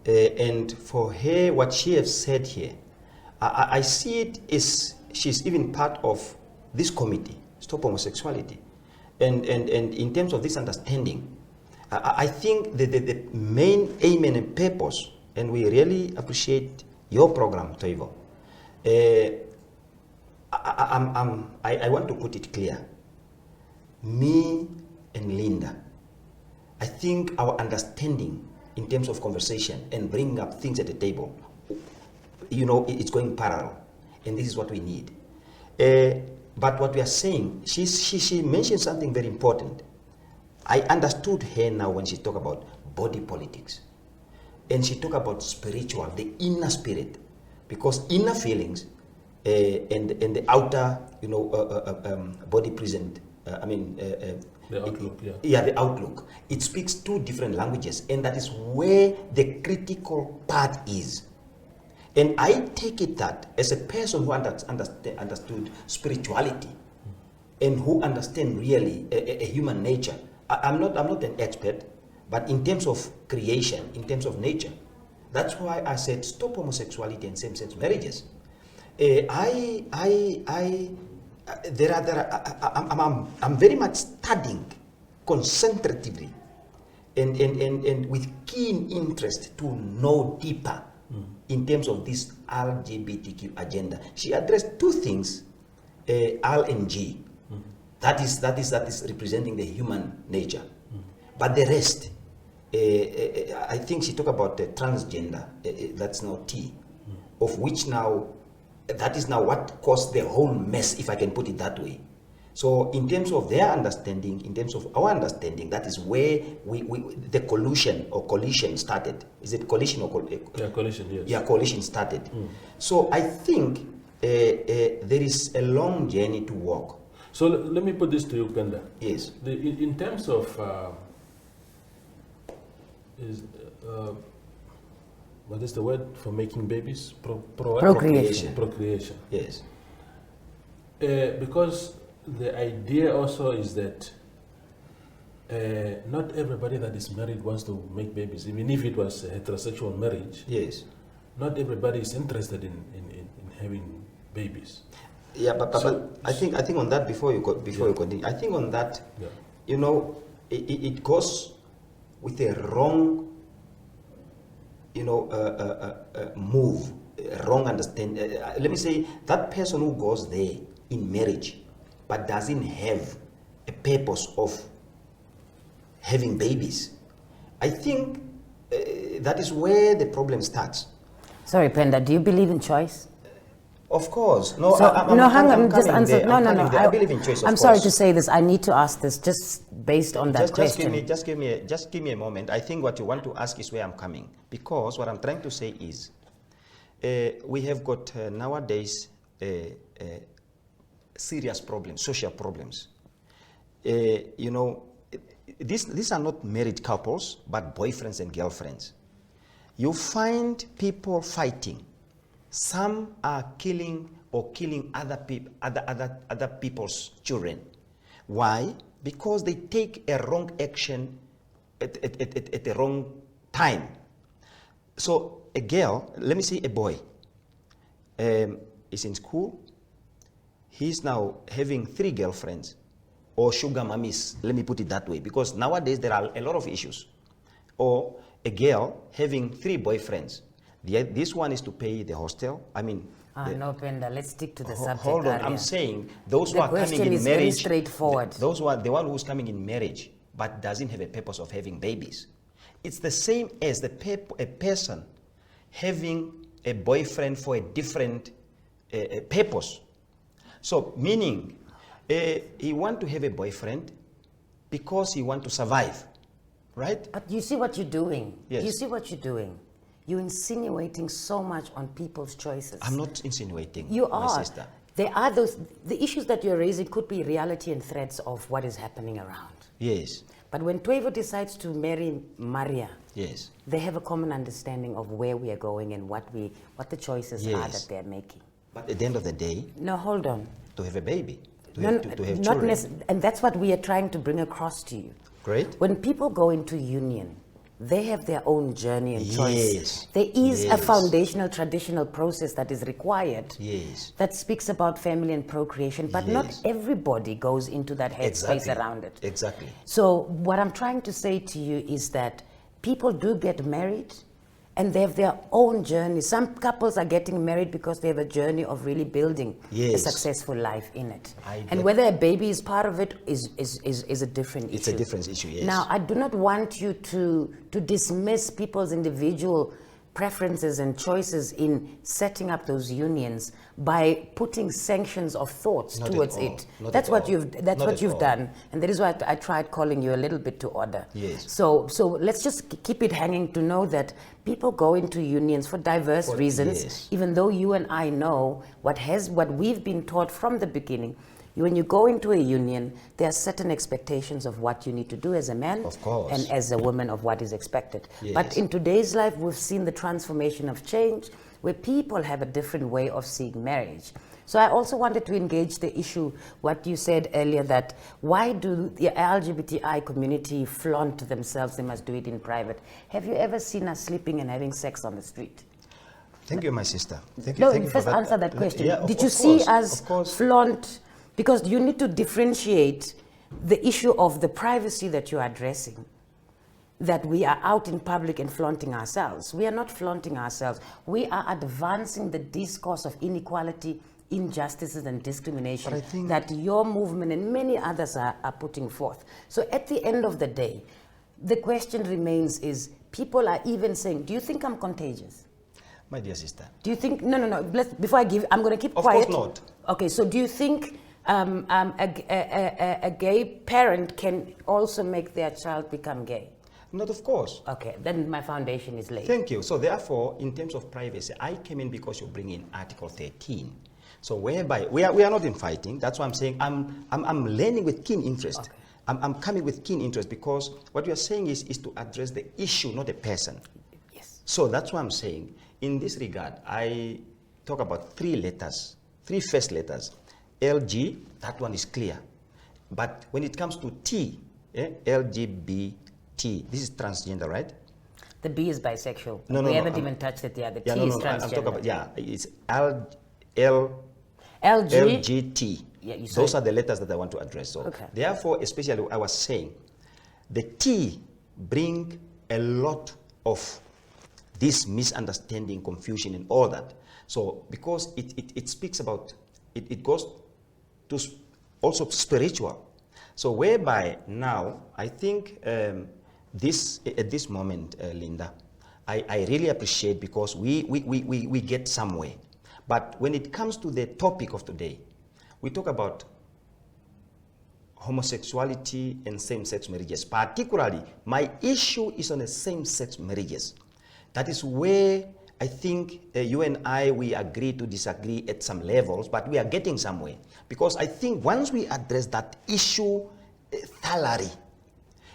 C: And for her, what she has said here, I see it as she's even part of this committee, Stop Homosexuality. And in terms of this understanding, I think the main aim and purpose, and we really appreciate your program, Toivo. I want to put it clear. Me and Linda, I think our understanding in terms of conversation and bringing up things at the table, it's going parallel, and this is what we need. But what we are saying, she mentioned something very important. I understood her now when she talked about body politics. And she talked about spiritual, the inner spirit. Because inner feelings and the outer, body present,
A: The outlook, yeah.
C: Yeah, the outlook. It speaks two different languages, and that is where the critical part is. And I take it that as a person who understood spirituality and who understand really a human nature, I'm not an expert, but in terms of creation, in terms of nature, That's why I said stop homosexuality and same-sex marriages. I'm very much studying concentratively and with keen interest to know deeper in terms of this LGBTQ agenda. She addressed two things, L and G. That is representing the human nature. But the rest, I think she talked about the transgender, that's now T, of which now, that is now what caused the whole mess, if I can put it that way. So in terms of their understanding, in terms of our understanding, that is where the collision started. Is it collision or
A: yeah, collision, yes.
C: Yeah, collision started. So I think there is a long journey to walk.
A: So let me put this to you, Penda.
C: Yes.
A: In terms of what is the word for making babies?
B: Procreation.
A: Procreation.
C: Yes.
A: Because the idea also is that not everybody that is married wants to make babies. Even if it was a heterosexual marriage,
C: Yes.
A: not everybody is interested in having babies.
C: Yeah, but I think on that, before you continue, I think on that, you know, it goes with a wrong, you know, move, wrong understanding. Let me say, that person who goes there in marriage but doesn't have a purpose of having babies, I think that is where the problem starts.
B: Sorry, Penda, do you believe in choice?
C: Of course. No,
B: So, hang on, just answer. No.
C: I believe in choice, of
B: I'm
C: course.
B: sorry to say this. I need to ask this just based on that question.
C: Just give me a moment. I think what you want to ask is where I'm coming. Because what I'm trying to say is, we have got nowadays serious problems, social problems. You know, these are not married couples, but boyfriends and girlfriends. You find people fighting. Some are killing other people's children. Why? Because they take a wrong action at the wrong time. So a girl, let me say a boy, is in school. He's now having 3 girlfriends or sugar mummies. Let me put it that way, because nowadays there are a lot of issues. Or a girl having 3 boyfriends. This one is to pay the hostel. I mean,
B: no, Penda, let's stick to the subject.
C: Hold on,
B: area.
C: I'm saying those who are coming in
B: question is
C: marriage.
B: very straightforward.
C: The one who's coming in marriage but doesn't have a purpose of having babies. It's the same as a person having a boyfriend for a different purpose. So, meaning, he want to have a boyfriend because he want to survive, right?
B: But you see what you're doing.
C: Yes.
B: You see what you're doing. You're insinuating so much on people's choices.
C: I'm not insinuating,
B: You
C: my
B: are.
C: sister.
B: There are the issues that you're raising could be reality and threats of what is happening around.
C: Yes,
B: But when Twevo decides to marry Maria,
C: yes.
B: they have a common understanding of where we are going and what the choices are
C: Yes.
B: that they're making.
C: But at the end of the day,
B: No, hold on.
C: to have a baby, to
B: No,
C: have
B: not
C: children.
B: and that's what we are trying to bring across to you.
C: Great.
B: When people go into union, they have their own journey and choice.
C: Yes.
B: There is a
C: Yes.
B: foundational traditional process that is required
C: Yes.
B: that speaks about family and procreation, but not
C: Yes.
B: everybody goes into that headspace
C: Exactly.
B: around it.
C: Exactly.
B: So what I'm trying to say to you is that people do get married and they have their own journey. Some couples are getting married because they have a journey of really building a
C: Yes.
B: successful life in it.
C: I
B: And
C: get-
B: whether a baby is part of it is a different issue.
C: It's a different issue, yes.
B: Now, I do not want you to dismiss people's individual preferences and choices in setting up those unions by putting sanctions of thoughts
C: Not at
B: towards
C: all.
B: it.
C: Not
B: That's
C: at
B: what
C: all.
B: you've
C: Not at all.
B: done, and that is why I tried calling you a little bit to order.
C: Yes.
B: So let's just keep it hanging to know that people go into unions for diverse reasons.
C: yes.
B: Even though you and I know what we've been taught from the beginning. When you go into a union, there are certain expectations of what you need to do as a man,
C: Of course.
B: and as a woman of what is expected.
C: Yes.
B: But in today's life, we've seen the transformation of change, where people have a different way of seeing marriage. So I also wanted to engage the issue, what you said earlier, that why do the LGBTI community flaunt themselves, they must do it in private? Have you ever seen us sleeping and having sex on the street?
C: Thank you, my sister. Thank
B: No,
C: thank
B: you
C: for
B: first
C: that.
B: answer that question.
C: Yeah,
B: Did
C: of
B: you see
C: course,
B: us
C: of course.
B: flaunt, because you need to differentiate the issue of the privacy that you're addressing, that we are out in public and flaunting ourselves. We are not flaunting ourselves. We are advancing the discourse of inequality, injustices and discrimination
C: But I think
B: that your movement and many others are putting forth. So at the end of the day, the question remains is, people are even saying, do you think I'm contagious?
C: My dear sister.
B: Do you think, no, before I give, I'm going to keep
C: Of
B: quiet.
C: course not.
B: Okay, so do you think a gay parent can also make their child become gay?
C: Not of course.
B: Okay, then my foundation is laid.
C: Thank you. So therefore, in terms of privacy, I came in because you bring in Article 13. So whereby, we are not in fighting. That's why I'm saying I'm learning with keen interest.
B: Okay.
C: I'm coming with keen interest because what you are saying is to address the issue, not a person.
B: Yes.
C: So that's what I'm saying. In this regard, I talk about three first letters. LG, that one is clear. But when it comes to T, LGBT, this is transgender, right?
B: The B is bisexual.
C: No,
B: we
C: no,
B: haven't
C: no,
B: even touched it yet. The
C: Yeah,
B: T
C: no,
B: is
C: no,
B: transgender.
C: I'm talking about, yeah, it's
B: LG.
C: LGT.
B: Yeah, you
C: Those
B: said-
C: are the letters that I want to address. So
B: Okay.
C: therefore, especially I was saying, the T bring a lot of this misunderstanding, confusion, and all that. So because it speaks about, it goes to also spiritual. So whereby now, I think at this moment, Linda, I really appreciate because we get somewhere. But when it comes to the topic of today, we talk about homosexuality and same-sex marriages. Particularly, my issue is on the same-sex marriages. That is where I think you and I, we agree to disagree at some levels, but we are getting somewhere. Because I think once we address that issue thoroughly,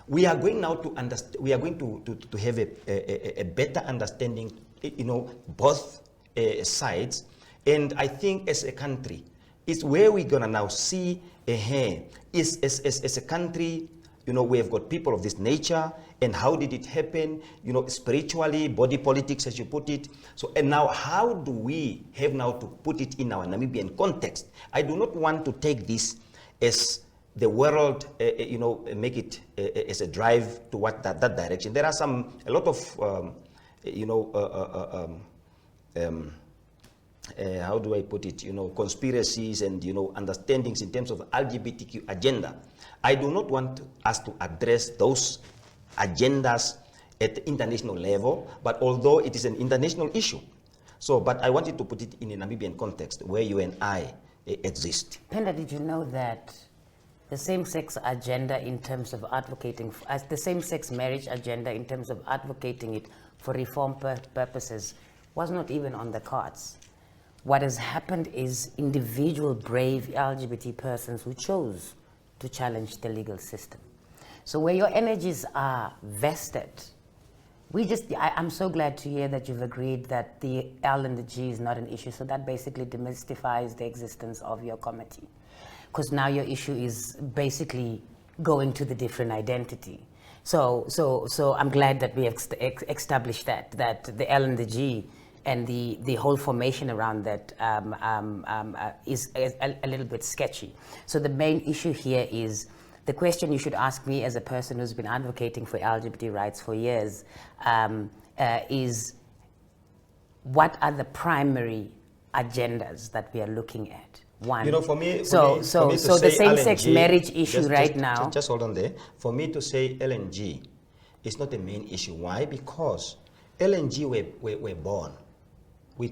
C: we are going now to understand, we are going to have a better understanding, both sides. And I think as a country, it's where we're gonna now see as a country, we have got people of this nature, and how did it happen, spiritually, body politics, as you put it. So, and now how do we have now to put it in our Namibian context? I do not want to take this as the world, make it as a drive toward that direction. There are a lot of, how do I put it, conspiracies and, understandings in terms of the LGBTQ agenda. I do not want us to address those agendas at the international level, but although it is an international issue. So, but I wanted to put it in a Namibian context where you and I exist.
B: Penda, did you know that the same-sex agenda in terms of advocating, as the same-sex marriage agenda in terms of advocating it for reform purposes was not even on the cards? What has happened is individual brave LGBT persons who chose to challenge the legal system. So where your energies are vested, I'm so glad to hear that you've agreed that the L and the G is not an issue. So that basically demystifies the existence of your committee. Because now your issue is basically going to the different identity. So I'm glad that we have established that the L and the G and the whole formation around that is a little bit sketchy. So the main issue here is, the question you should ask me as a person who's been advocating for LGBT rights for years is, what are the primary agendas that we are looking at? One.
C: For me,
B: the same-sex
C: LNG,
B: marriage issue now.
C: Just hold on there. For me to say LNG is not the main issue. Why? Because LNG were born. We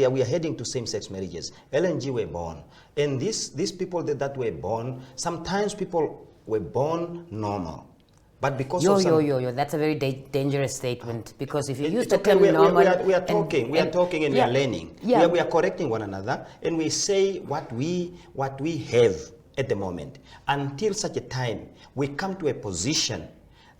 C: are heading to same-sex marriages. LNG were born. And these people that were born, sometimes people were born normal. But because
B: that's a very dangerous statement, because if you use the
C: okay,
B: term normal...
C: We are talking and we are learning.
B: Yeah.
C: We are correcting one another, and we say what we have at the moment, until such a time we come to a position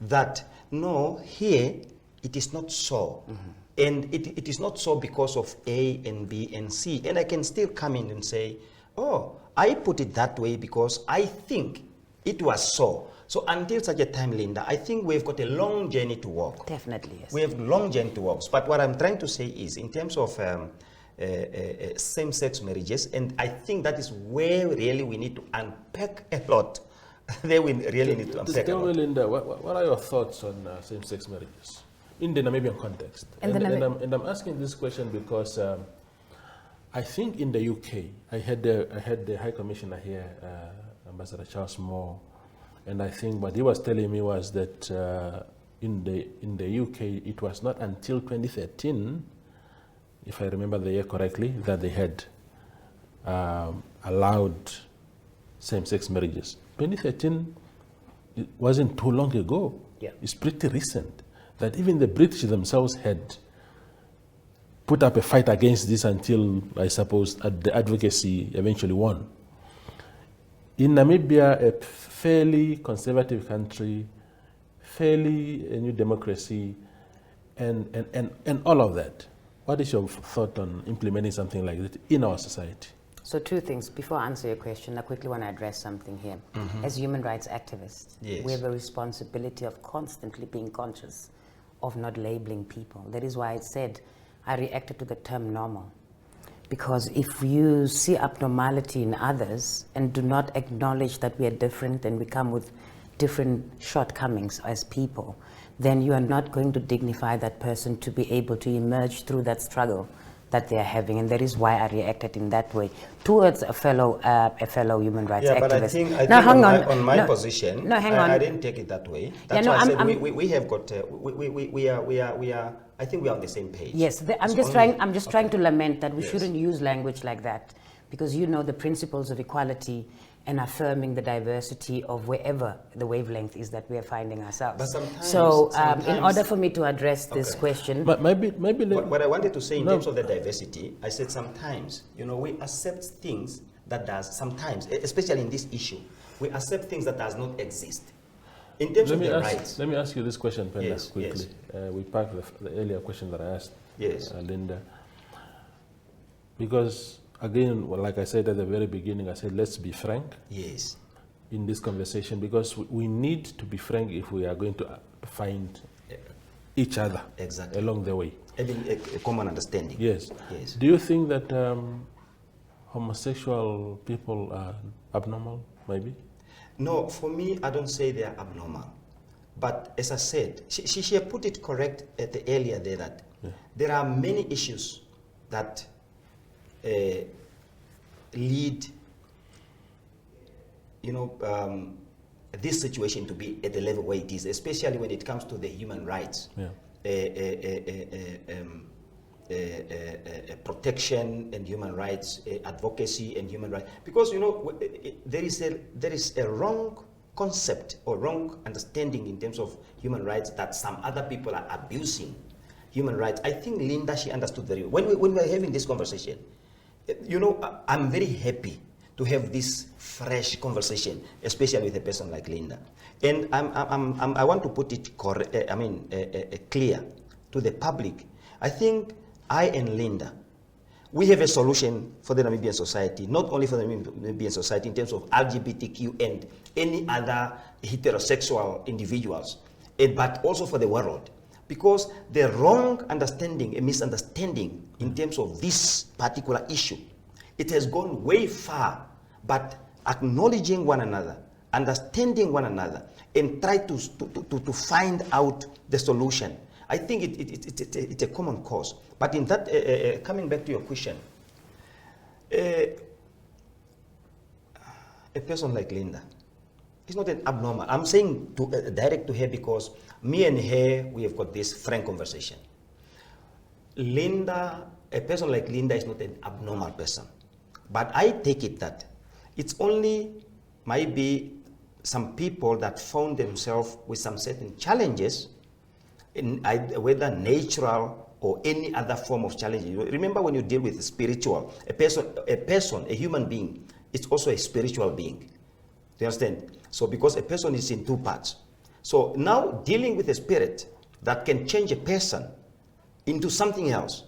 C: that, no, here it is not so. Mm-hmm. And it is not so because of A and B and C. And I can still come in and say, oh, I put it that way because I think it was so. So until such a time, Linda, I think we've got a long journey to walk.
B: Definitely, yes.
C: We have a long journey to walk. But what I'm trying to say is, in terms of same-sex marriages, and I think that is where really we need to unpack a lot. There we really need to unpack a
A: Tell me,
C: lot.
A: Linda, what are your thoughts on same-sex marriages in the Namibian context? And I'm asking this question because I think in the UK, I had the High Commissioner here, Ambassador Charles Moore, and I think what he was telling me was that in the UK, it was not until 2013, if I remember the year correctly, that they had allowed same-sex marriages. 2013, it wasn't too long ago.
B: Yeah.
A: It's pretty recent that even the British themselves had put up a fight against this until, I suppose, the advocacy eventually won. In Namibia, a fairly conservative country, fairly a new democracy, and all of that, what is your thought on implementing something like that in our society?
B: So two things. Before I answer your question, I quickly want to address something here. As human rights activists,
C: Yes.
B: we have a responsibility of constantly being conscious of not labeling people. That is why I said I reacted to the term normal. Because if you see abnormality in others and do not acknowledge that we are different and we come with different shortcomings as people, then you are not going to dignify that person to be able to emerge through that struggle that they are having, and that is why I reacted in that way towards a fellow human rights activist.
C: Yeah, but I think on my position, I didn't take it that way. That's why I said we have got we are. I think we are on the same page.
B: Yes, I'm just trying to lament that we shouldn't use language like that, because the principles of equality and affirming the diversity of wherever the wavelength is that we are finding ourselves.
C: But sometimes,
B: so, in order for me to address this question,
A: But maybe
C: what I wanted to say in terms of the diversity, I said sometimes, we accept things that does sometimes, especially in this issue, we accept things that does not exist. In terms of the rights.
A: Let me ask you this question, Penda,
C: Yes,
A: quickly. We park the earlier question that I asked Linda. Because, again, like I said at the very beginning, I said, let's be frank in this conversation, because we need to be frank if we are going to find each other along the way.
C: Having a common understanding.
A: Yes. Do you think that homosexual people are abnormal, maybe?
C: No, for me, I don't say they are abnormal. But as I said, she put it correct at the earlier there that there are many issues that lead, this situation to be at the level where it is, especially when it comes to the human rights, protection and human rights, advocacy and human rights. Because there is a wrong concept or wrong understanding in terms of human rights that some other people are abusing human rights. I think Linda, she understood very well. When we were having this conversation, I'm very happy to have this fresh conversation, especially with a person like Linda. And I want to put it clear to the public. I think I and Linda, we have a solution for the Namibian society, not only for the Namibian society in terms of LGBTQ and any other heterosexual individuals, but also for the world. Because the wrong understanding, a misunderstanding in terms of this particular issue, it has gone way far. But acknowledging one another, understanding one another, and try to find out the solution, I think it's a common cause. But in that, coming back to your question, a person like Linda is not an abnormal. I'm saying direct to her because me and her, we have got this frank conversation. Linda, a person like Linda is not an abnormal person. But I take it that it's only maybe some people that found themselves with some certain challenges, whether natural or any other form of challenge. Remember, when you deal with spiritual, a person, a human being, it's also a spiritual being. Do you understand? So because a person is in two parts. So now dealing with a spirit that can change a person into something else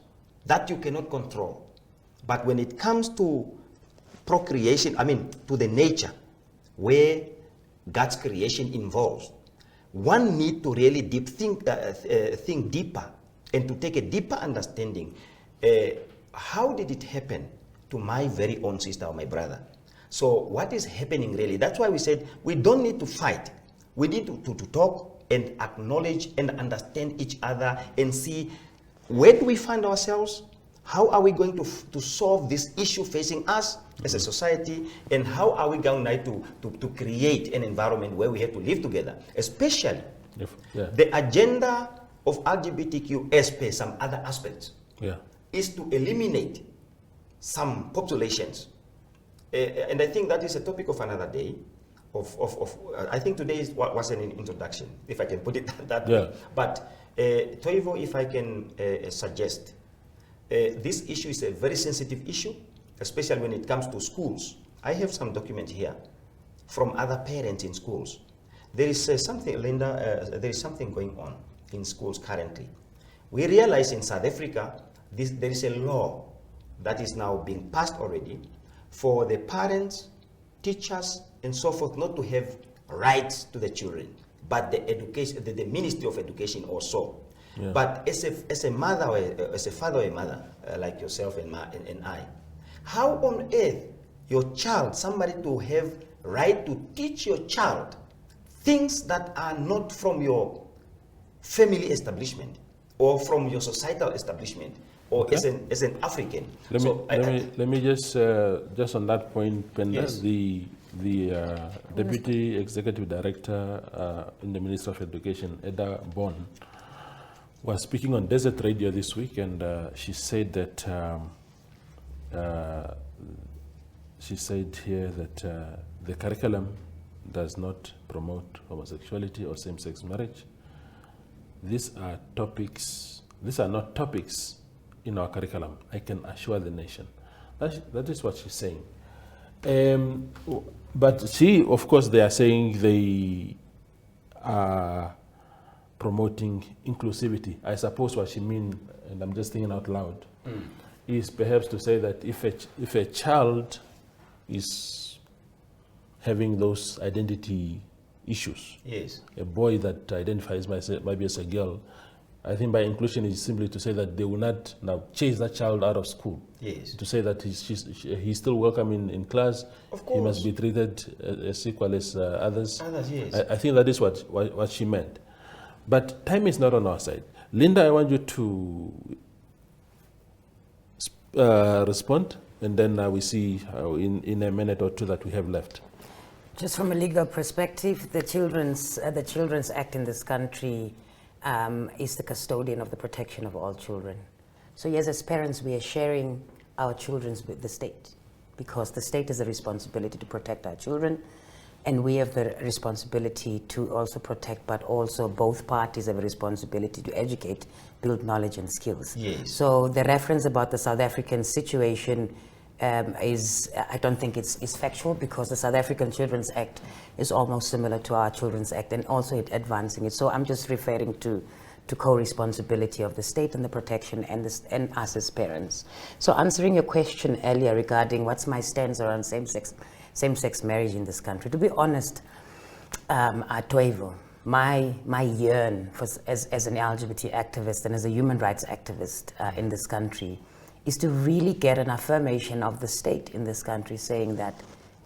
C: that you cannot control. But when it comes to procreation, to the nature where God's creation involves, one need to really think deeper and to take a deeper understanding. How did it happen to my very own sister or my brother? So what is happening really? That's why we said we don't need to fight. We need to talk and acknowledge and understand each other and see where do we find ourselves? How are we going to solve this issue facing us as a society? And how are we going to create an environment where we have to live together? Especially the agenda of LGBTQ as per some other aspects is to eliminate some populations. And I think that is a topic of another day. I think today was an introduction, if I can put it that way. But Toivo, if I can suggest, this issue is a very sensitive issue, especially when it comes to schools. I have some documents here from other parents in schools. There is something, Linda, there is something going on in schools currently. We realize in South Africa, there is a law that is now being passed already for the parents, teachers, and so forth not to have rights to the children, but the Ministry of Education also. Yeah. But as a mother, or as a father or a mother, like yourself and I, how on earth your child, somebody to have right to teach your child things that are not from your family establishment or from your societal establishment or as an African?
A: Let me just on that point, Penda,
C: yes.
A: the Deputy Executive Director in the Ministry of Education, Linda Baumann, was speaking on Desert Radio this week, and she said that the curriculum does not promote homosexuality or same-sex marriage. These are not topics in our curriculum. I can assure the nation. That is what she's saying. But she, of course, they are saying they are promoting inclusivity. I suppose what she means, and I'm just thinking out loud, is perhaps to say that if a child is having those identity issues,
C: yes,
A: a boy that identifies maybe as a girl, I think by inclusion is simply to say that they will not now chase that child out of school.
C: Yes.
A: To say that he's still welcome in class.
C: Of course.
A: He must be treated as equal as others.
C: Others, yes.
A: I think that is what she meant. But time is not on our side. Linda, I want you to respond, and then we see in a minute or two that we have left.
B: Just from a legal perspective, the Children's Act in this country is the custodian of the protection of all children. So yes, as parents, we are sharing our children with the state, because the state has a responsibility to protect our children, and we have the responsibility to also protect, but also both parties have a responsibility to educate, build knowledge and skills.
C: Yes.
B: So the reference about the South African situation I don't think it's factual, because the South African Children's Act is almost similar to our Children's Act, and also it advancing it. So I'm just referring to co-responsibility of the state and the protection and us as parents. So answering your question earlier regarding what's my stance around same-sex marriage in this country, to be honest, Toivo, my yearn as an LGBT activist and as a human rights activist in this country is to really get an affirmation of the state in this country saying that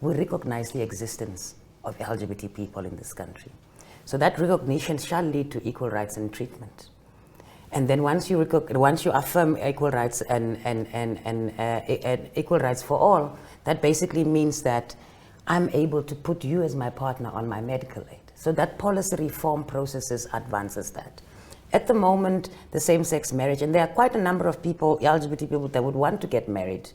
B: we recognize the existence of LGBT people in this country. So that recognition shall lead to equal rights and treatment. And then once you affirm equal rights and equal rights for all, that basically means that I'm able to put you as my partner on my medical aid. So that policy reform processes advances that. At the moment, the same-sex marriage, and there are quite a number of people, LGBT people, that would want to get married.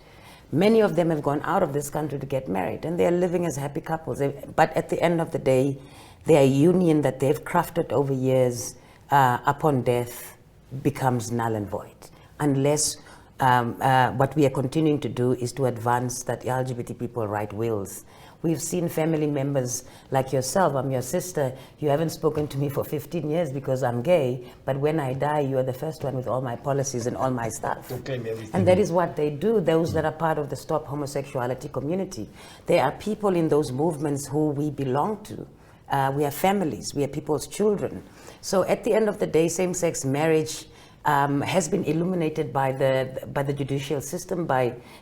B: Many of them have gone out of this country to get married, and they're living as happy couples. But at the end of the day, their union that they've crafted over years upon death becomes null and void, unless what we are continuing to do is to advance that LGBT people write wills We've seen family members like yourself. I'm your sister. You haven't spoken to me for 15 years because I'm gay, but when I die, you are the first one with all my policies and all my stuff.
C: To claim everything.
B: And that is what they do, those that are part of the Stop Homosexuality community. There are people in those movements who we belong to. We are families, we are people's children. So at the end of the day, same-sex marriage has been illuminated by the judicial system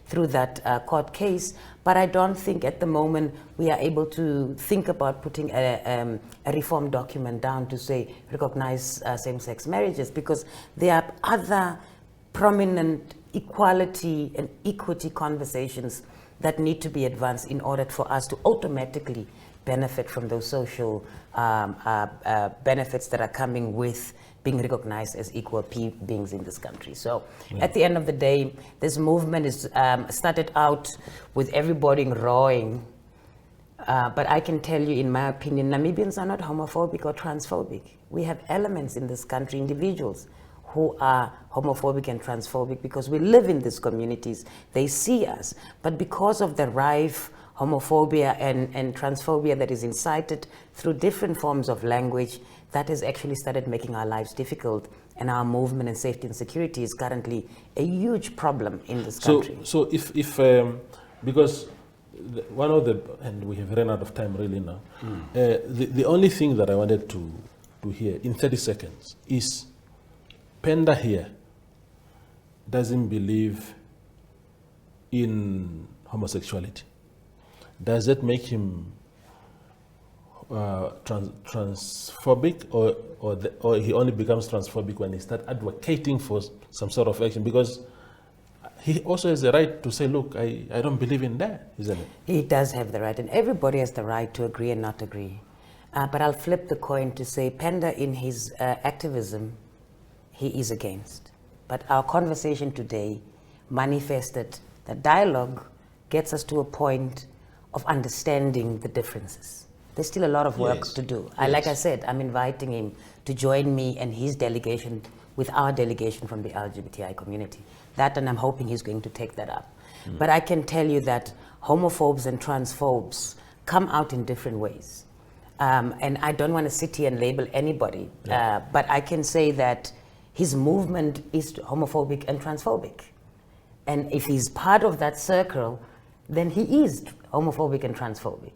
B: through that court case, but I don't think at the moment we are able to think about putting a reform document down to say recognize same-sex marriages, because there are other prominent equality and equity conversations that need to be advanced in order for us to automatically benefit from those social benefits that are coming with being recognized as equal beings in this country. So at the end of the day, this movement is started out with everybody roaring, but I can tell you, in my opinion, Namibians are not homophobic or transphobic. We have elements in this country, individuals who are homophobic and transphobic because we live in these communities. They see us, but because of the rife homophobia and transphobia that is incited through different forms of language, that has actually started making our lives difficult, and our movement and safety and security is currently a huge problem in this country.
A: So if because one of the, and we have run out of time really now, the only thing that I wanted to hear in 30 seconds is Penda here doesn't believe in homosexuality. Does that make him transphobic, or he only becomes transphobic when he starts advocating for some sort of action? Because he also has the right to say, look, I don't believe in that, isn't it?
B: He does have the right, and everybody has the right to agree and not agree. But I'll flip the coin to say Penda, in his activism, he is against. But our conversation today manifested that dialogue gets us to a point of understanding the differences. There's still a lot of work to do. Like I said, I'm inviting him to join me and his delegation with our delegation from the LGBTI community. That, and I'm hoping he's going to take that up. But I can tell you that homophobes and transphobes come out in different ways. And I don't want to sit here and label anybody, but I can say that his movement is homophobic and transphobic. And if he's part of that circle, then he is homophobic and transphobic.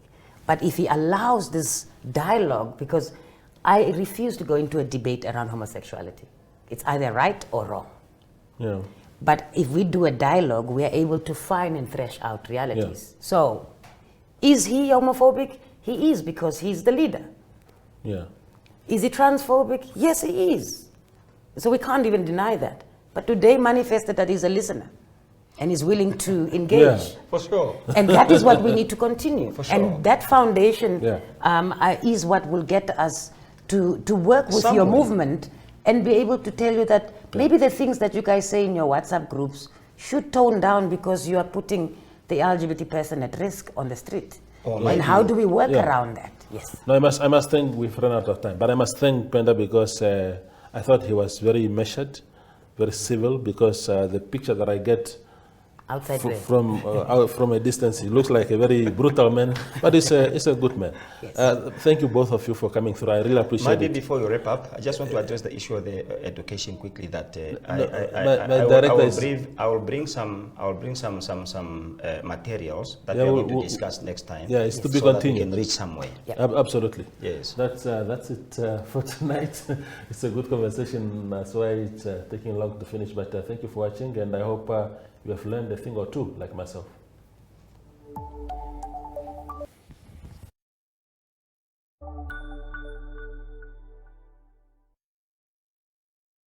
B: But if he allows this dialogue, because I refuse to go into a debate around homosexuality. It's either right or wrong.
A: Yeah.
B: But if we do a dialogue, we are able to find and thresh out realities. So, is he homophobic? He is, because he's the leader.
A: Yeah.
B: Is he transphobic? Yes, he is. So we can't even deny that. But today manifested that he's a listener and is willing to engage.
A: Yeah.
C: For sure.
B: And that is what we need to continue.
C: For sure.
B: And that foundation is what will get us to work with your movement and be able to tell you that maybe the things that you guys say in your WhatsApp groups should tone down, because you are putting the LGBT person at risk on the street. And how do we work around that? Yes.
A: No, I must thank, we've run out of time, but I must thank Penda, because I thought he was very measured, very civil, because the picture that I get
B: Outside
A: from a distance, he looks like a very brutal man, but it's a good man. Yes. Thank you both of you for coming through. I really appreciate it.
C: Maybe before you wrap up, I just want to address the issue of the education quickly. That I will bring some materials that we are going to discuss next time.
A: Yeah, it's to be
C: so
A: continued.
C: That we can reach somewhere.
A: Absolutely.
C: Yes.
A: That's it for tonight. It's a good conversation. That's why it's taking long to finish. But thank you for watching, and I hope you have learned a thing or two, like myself.